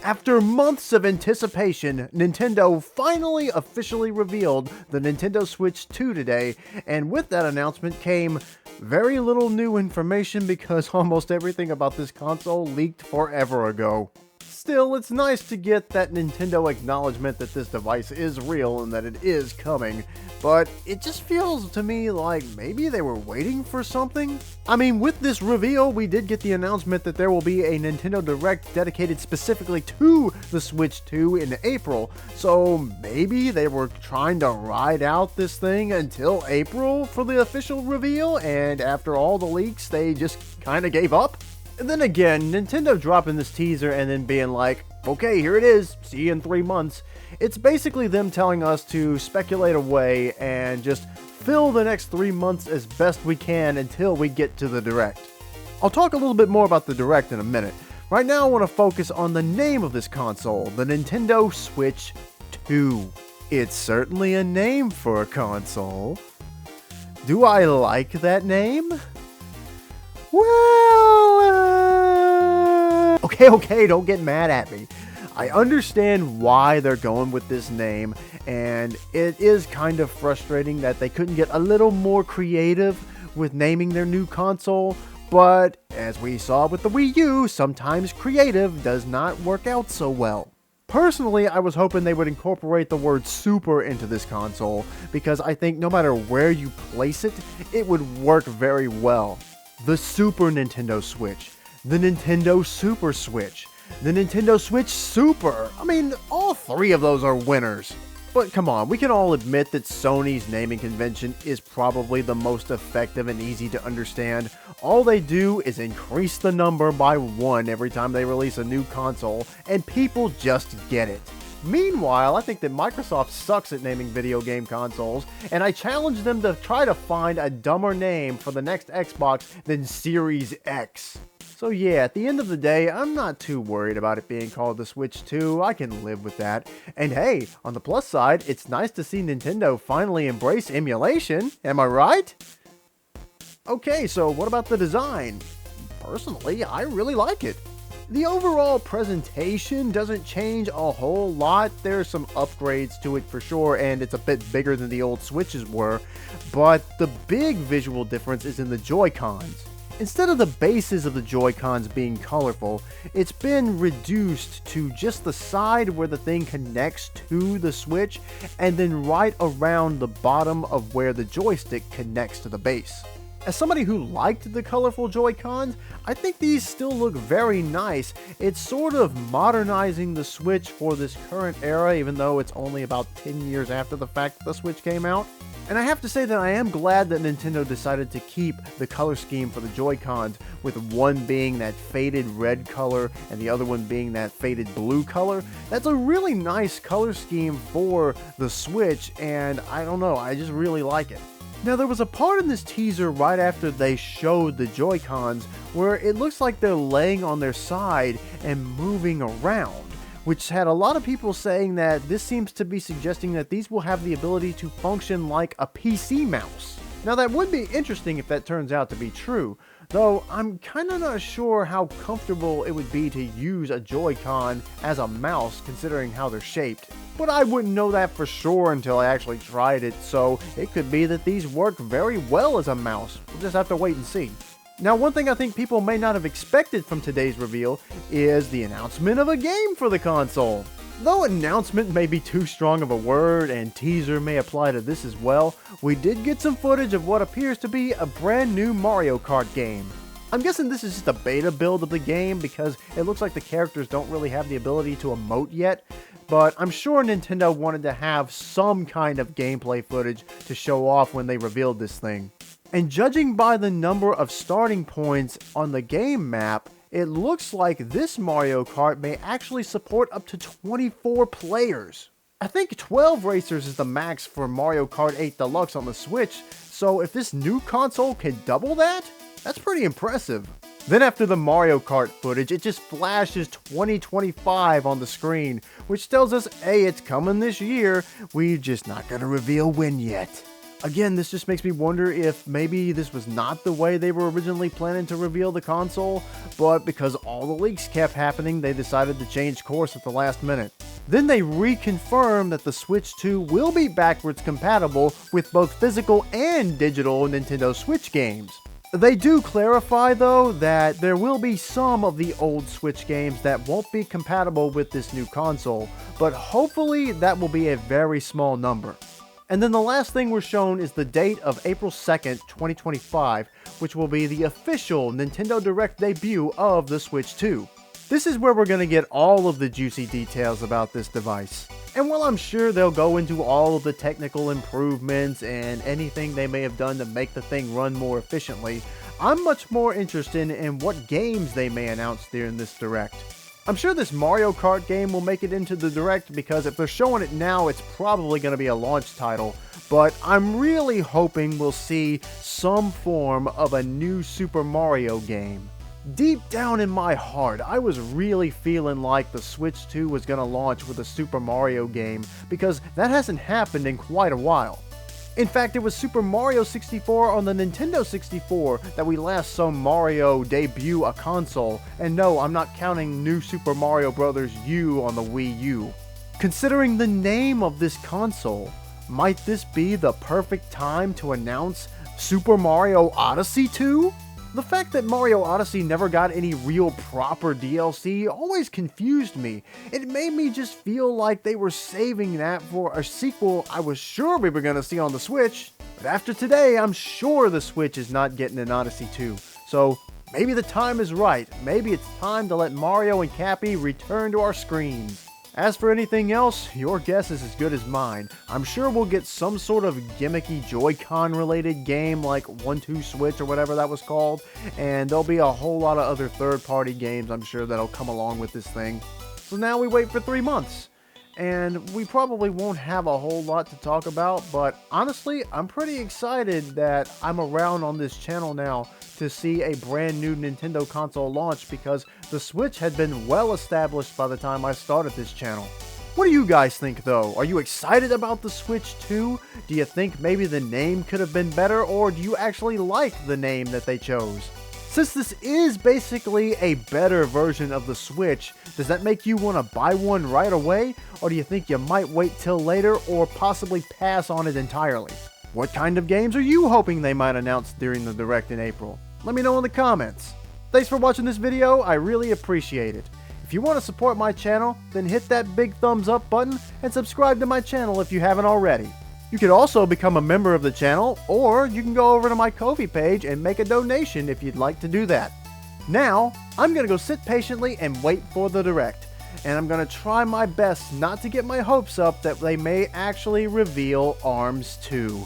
After months of anticipation, Nintendo finally officially revealed the Nintendo Switch 2 today, and with that announcement came very little new information because almost everything about this console leaked forever ago. Still, it's nice to get that Nintendo acknowledgement that this device is real and that it is coming, but it just feels to me like maybe they were waiting for something? I mean, with this reveal, we did get the announcement that there will be a Nintendo Direct dedicated specifically to the Switch 2 in April, so maybe they were trying to ride out this thing until April for the official reveal, and after all the leaks, they just kinda gave up? And then again, Nintendo dropping this teaser and then being like, okay, here it is, see you in 3 months. It's basically them telling us to speculate away and just fill the next 3 months as best we can until we get to the Direct. I'll talk a little bit more about the Direct in a minute. Right now I want to focus on the name of this console, the Nintendo Switch 2. It's certainly a name for a console. Do I like that name? Well, okay, don't get mad at me. I understand why they're going with this name, and it is kind of frustrating that they couldn't get a little more creative with naming their new console, but as we saw with the Wii U, sometimes creative does not work out so well. Personally, I was hoping they would incorporate the word Super into this console, because I think no matter where you place it, it would work very well. The Super Nintendo Switch, the Nintendo Super Switch, the Nintendo Switch Super. I mean, all three of those are winners. But come on, we can all admit that Sony's naming convention is probably the most effective and easy to understand. All they do is increase the number by 1 every time they release a new console, and people just get it. Meanwhile, I think that Microsoft sucks at naming video game consoles, and I challenge them to try to find a dumber name for the next Xbox than Series X. So yeah, at the end of the day, I'm not too worried about it being called the Switch 2, I can live with that. And hey, on the plus side, it's nice to see Nintendo finally embrace emulation, am I right? Okay, so what about the design? Personally, I really like it. The overall presentation doesn't change a whole lot. There's some upgrades to it for sure, and it's a bit bigger than the old Switches were, but the big visual difference is in the Joy-Cons. Instead of the bases of the Joy-Cons being colorful, it's been reduced to just the side where the thing connects to the Switch, and then right around the bottom of where the joystick connects to the base. As somebody who liked the colorful Joy-Cons, I think these still look very nice. It's sort of modernizing the Switch for this current era, even though it's only about 10 years after the fact that the Switch came out. And I have to say that I am glad that Nintendo decided to keep the color scheme for the Joy-Cons, with one being that faded red color and the other one being that faded blue color. That's a really nice color scheme for the Switch, and I don't know, I just really like it. Now, there was a part in this teaser right after they showed the Joy-Cons where it looks like they're laying on their side and moving around, which had a lot of people saying that this seems to be suggesting that these will have the ability to function like a PC mouse. Now, that would be interesting if that turns out to be true, though I'm kinda not sure how comfortable it would be to use a Joy-Con as a mouse considering how they're shaped. But I wouldn't know that for sure until I actually tried it, so it could be that these work very well as a mouse. We'll just have to wait and see. Now, one thing I think people may not have expected from today's reveal is the announcement of a game for the console. Though announcement may be too strong of a word and teaser may apply to this as well, we did get some footage of what appears to be a brand new Mario Kart game. I'm guessing this is just a beta build of the game because it looks like the characters don't really have the ability to emote yet, but I'm sure Nintendo wanted to have some kind of gameplay footage to show off when they revealed this thing. And judging by the number of starting points on the game map, it looks like this Mario Kart may actually support up to 24 players. I think 12 racers is the max for Mario Kart 8 Deluxe on the Switch, so if this new console can double that, that's pretty impressive. Then after the Mario Kart footage, it just flashes 2025 on the screen, which tells us, hey, it's coming this year, we're just not gonna reveal when yet. Again, this just makes me wonder if maybe this was not the way they were originally planning to reveal the console, but because all the leaks kept happening, they decided to change course at the last minute. Then they reconfirmed that the Switch 2 will be backwards compatible with both physical and digital Nintendo Switch games. They do clarify though that there will be some of the old Switch games that won't be compatible with this new console, but hopefully that will be a very small number. And then the last thing we're shown is the date of April 2nd, 2025, which will be the official Nintendo Direct debut of the Switch 2. This is where we're going to get all of the juicy details about this device. And while I'm sure they'll go into all of the technical improvements and anything they may have done to make the thing run more efficiently, I'm much more interested in what games they may announce during this Direct. I'm sure this Mario Kart game will make it into the Direct because if they're showing it now, it's probably going to be a launch title. But I'm really hoping we'll see some form of a new Super Mario game. Deep down in my heart, I was really feeling like the Switch 2 was going to launch with a Super Mario game because that hasn't happened in quite a while. In fact, it was Super Mario 64 on the Nintendo 64 that we last saw Mario debut a console, and no, I'm not counting New Super Mario Bros. U on the Wii U. Considering the name of this console, might this be the perfect time to announce Super Mario Odyssey 2? The fact that Mario Odyssey never got any real proper DLC always confused me. It made me just feel like they were saving that for a sequel I was sure we were going to see on the Switch. But after today, I'm sure the Switch is not getting an Odyssey 2. So maybe the time is right. Maybe it's time to let Mario and Cappy return to our screens. As for anything else, your guess is as good as mine. I'm sure we'll get some sort of gimmicky Joy-Con related game like 1-2 Switch or whatever that was called, and there'll be a whole lot of other third-party games I'm sure that'll come along with this thing. So now we wait for 3 months. And we probably won't have a whole lot to talk about, but honestly, I'm pretty excited that I'm around on this channel now to see a brand new Nintendo console launch because the Switch had been well established by the time I started this channel. What do you guys think though? Are you excited about the Switch 2? Do you think maybe the name could have been better, or do you actually like the name that they chose? Since this is basically a better version of the Switch, does that make you want to buy one right away? Or do you think you might wait till later or possibly pass on it entirely? What kind of games are you hoping they might announce during the Direct in April? Let me know in the comments. Thanks for watching this video, I really appreciate it. If you want to support my channel, then hit that big thumbs up button and subscribe to my channel if you haven't already. You can also become a member of the channel, or you can go over to my Ko-fi page and make a donation if you'd like to do that. Now, I'm going to go sit patiently and wait for the Direct, and I'm going to try my best not to get my hopes up that they may actually reveal ARMS 2.